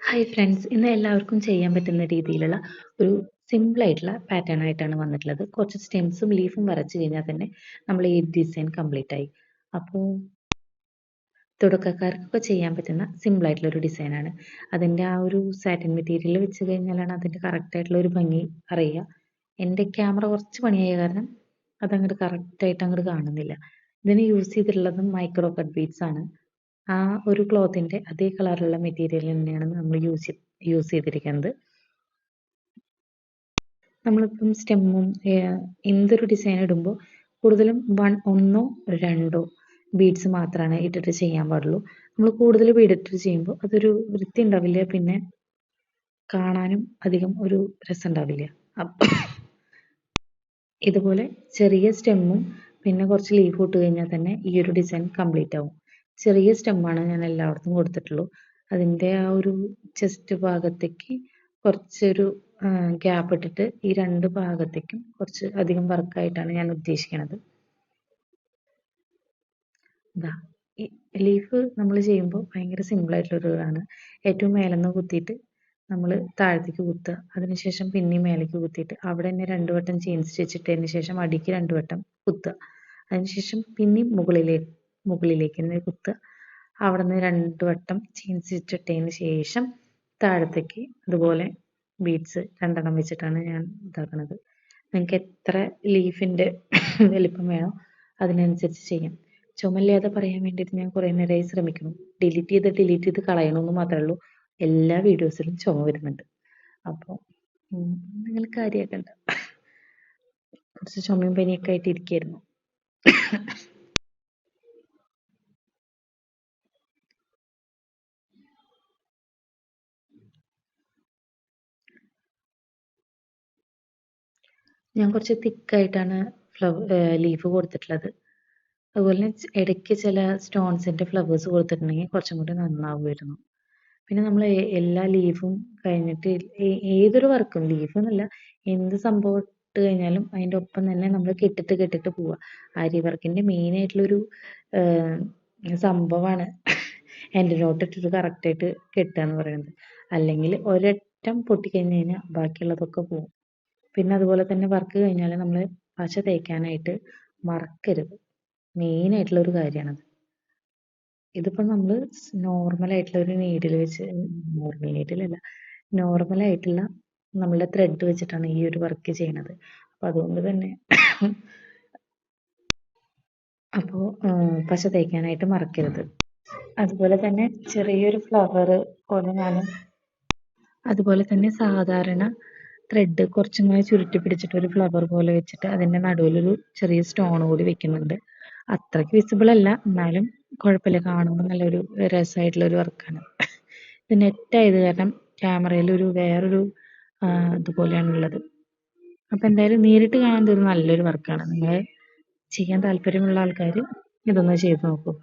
Hi friends, ഇന്ന് എല്ലാവർക്കും ചെയ്യാൻ പറ്റുന്ന രീതിയിലുള്ള ഒരു സിമ്പിൾ ആയിട്ടുള്ള പാറ്റേൺ ആയിട്ടാണ് വന്നിട്ടുള്ളത്. കുറച്ച് സ്റ്റെംസും ലീഫും വരച്ചു കഴിഞ്ഞാൽ തന്നെ നമ്മൾ ഈ ഡിസൈൻ കംപ്ലീറ്റ് ആയി. അപ്പോൾ തുടക്കക്കാർക്കൊക്കെ ചെയ്യാൻ പറ്റുന്ന സിമ്പിൾ ആയിട്ടുള്ള ഒരു ഡിസൈനാണ്. അതിൻ്റെ ആ ഒരു സാറ്റിൻ മെറ്റീരിയൽ വെച്ച് കഴിഞ്ഞാലാണ് അതിൻ്റെ കറക്റ്റ് ആയിട്ടുള്ള ഒരു ഭംഗി അറിയുക. എൻ്റെ ക്യാമറ കുറച്ച് പണിയായ കാരണം അതങ്ങോട്ട് കറക്റ്റായിട്ട് അങ്ങോട്ട് കാണുന്നില്ല. ഇതിന് യൂസ് ചെയ്തിട്ടുള്ളത് മൈക്രോ കട്ട് ബീഡ്സ് ആണ്. ആ ഒരു ക്ലോത്തിൻ്റെ അതേ കളറുള്ള മെറ്റീരിയൽ തന്നെയാണ് നമ്മൾ യൂസ് ചെയ്തിരിക്കുന്നത്. നമ്മളിപ്പം സ്റ്റെമ്മും എന്തൊരു ഡിസൈൻ ഇടുമ്പോൾ കൂടുതലും ഒന്നോ രണ്ടോ ബീഡ്സ് മാത്രമാണ് ഇട്ടിട്ട് ചെയ്യാൻ പാടുള്ളൂ. നമ്മൾ കൂടുതൽ ബീഡ് ഇട്ടിട്ട് ചെയ്യുമ്പോൾ അതൊരു വൃത്തി ഉണ്ടാവില്ല, പിന്നെ കാണാനും അധികം ഒരു രസം ഉണ്ടാവില്ല. ഇതുപോലെ ചെറിയ സ്റ്റെമ്മും പിന്നെ കുറച്ച് ലീഫ് ഇട്ട് കഴിഞ്ഞാൽ തന്നെ ഈ ഒരു ഡിസൈൻ കംപ്ലീറ്റ് ആവും. ചെറിയ സ്റ്റെമ്മാണ് ഞാൻ എല്ലായിടത്തും കൊടുത്തിട്ടുള്ളൂ. അതിൻ്റെ ആ ഒരു ചെസ്റ്റ് ഭാഗത്തേക്ക് കുറച്ചൊരു ഗ്യാപ്പ് ഇട്ടിട്ട് ഈ രണ്ട് ഭാഗത്തേക്കും കുറച്ച് അധികം വർക്കായിട്ടാണ് ഞാൻ ഉദ്ദേശിക്കുന്നത്. ഇതാ ഈ ലീഫ് നമ്മൾ ചെയ്യുമ്പോൾ ഭയങ്കര സിമ്പിളായിട്ടുള്ളൊരു ഇതാണ്. ഏറ്റവും മേലെന്ന് കുത്തിയിട്ട് നമ്മൾ താഴത്തേക്ക് കുത്തുക, അതിനുശേഷം പിന്നെയും മേലേക്ക് കുത്തിയിട്ട് അവിടെ തന്നെ 2 വട്ടം ചെയിൻ സ്റ്റിച്ച് ഇട്ടതിന് ശേഷം അടിക്ക് 2 വട്ടം കുത്തുക, അതിനുശേഷം പിന്നെയും മുകളിലേക്ക് തന്നെ കുത്തുക, അവിടെ നിന്ന് 2 വട്ടം ചെയിൻ സ്റ്റിച്ച് ഇട്ടതിന് ശേഷം താഴത്തേക്ക് അതുപോലെ ബീഡ്സ് 2 എണ്ണം വെച്ചിട്ടാണ് ഞാൻ ഇതാക്കുന്നത്. നിങ്ങൾക്ക് എത്ര ലീഫിൻ്റെ വലിപ്പം വേണോ അതിനനുസരിച്ച് ചെയ്യാം. ചുമല്ലാതെ പറയാൻ വേണ്ടിയിട്ട് ഞാൻ കുറേ നേരമായി ശ്രമിക്കുന്നു. ഡിലീറ്റ് ചെയ്ത് കളയണമെന്ന് മാത്രമേ ഉള്ളൂ. എല്ലാ വീഡിയോസിലും ചുമ വരുന്നുണ്ട്. അപ്പോൾ നിങ്ങൾ കാര്യമാക്കണ്ട. കുറച്ച് ചുമയും പനിയൊക്കെ ആയിട്ട് ഇരിക്കുകയായിരുന്നു. ഞാൻ കുറച്ച് തിക്കായിട്ടാണ് ലീഫ് കൊടുത്തിട്ടുള്ളത്. അതുപോലെ ഇടയ്ക്ക് ചില സ്റ്റോൺസിൻ്റെ ഫ്ലവേഴ്സ് കൊടുത്തിട്ടുണ്ടെങ്കിൽ കുറച്ചും കൂടി നന്നാവുമായിരുന്നു. പിന്നെ നമ്മൾ എല്ലാ ലീഫും കഴിഞ്ഞിട്ട് ഏതൊരു വർക്കും ലീഫ് എന്നല്ല, എന്ത് സംഭവം ഇട്ട് കഴിഞ്ഞാലും അതിൻ്റെ ഒപ്പം തന്നെ നമ്മൾ കെട്ടിട്ട് പോവുക. ആരി വർക്കിൻ്റെ മെയിനായിട്ടുള്ളൊരു സംഭവമാണ് എൻ്റെ നോട്ട് ഇട്ടിട്ട് കറക്റ്റായിട്ട് കെട്ടുക എന്ന് പറയുന്നത്. അല്ലെങ്കിൽ ഒരറ്റം പൊട്ടിക്കഴിഞ്ഞ് കഴിഞ്ഞാൽ ബാക്കിയുള്ളതൊക്കെ പോകും. പിന്നെ അതുപോലെ തന്നെ വർക്ക് കഴിഞ്ഞാൽ നമ്മൾ പശ തേക്കാനായിട്ട് മറക്കരുത്. മെയിനായിട്ടുള്ള ഒരു കാര്യമാണത്. ഇതിപ്പോൾ നമ്മൾ നോർമലായിട്ടുള്ള ഒരു നീഡിൽ വെച്ച്, നോർമലായിട്ടുള്ള നമ്മളുടെ ത്രെഡ് വെച്ചിട്ടാണ് ഈ ഒരു വർക്ക് ചെയ്യണത്. അപ്പോൾ അതുകൊണ്ട് തന്നെ അപ്പോൾ പശ തേക്കാനായിട്ട് മറക്കരുത്. അതുപോലെ തന്നെ ചെറിയൊരു ഫ്ലവർ പോലെ അതുപോലെ തന്നെ സാധാരണ ത്രെഡ് കുറച്ചിങ്ങനെ ചുരുട്ടി പിടിച്ചിട്ട് ഒരു ഫ്ലവർ പോലെ വെച്ചിട്ട് അതിൻ്റെ നടുവിലൊരു ചെറിയ സ്റ്റോൺ കൂടി വെക്കുന്നുണ്ട്. അത്രയ്ക്ക് വിസിബിൾ അല്ല, എന്നാലും കുഴപ്പമില്ല, കാണുമ്പോൾ നല്ലൊരു രസമായിട്ടുള്ളൊരു വർക്കാണ്. ഇത് നെറ്റായത് കാരണം ക്യാമറയിൽ വേറൊരു ഇതുപോലെയാണുള്ളത്. അപ്പോൾ എന്തായാലും നേരിട്ട് കാണാൻ നല്ലൊരു വർക്കാണ്. നിങ്ങൾ ചെയ്യാൻ താല്പര്യമുള്ള ആൾക്കാർ ഇതൊന്ന് ചെയ്ത് നോക്കൂ.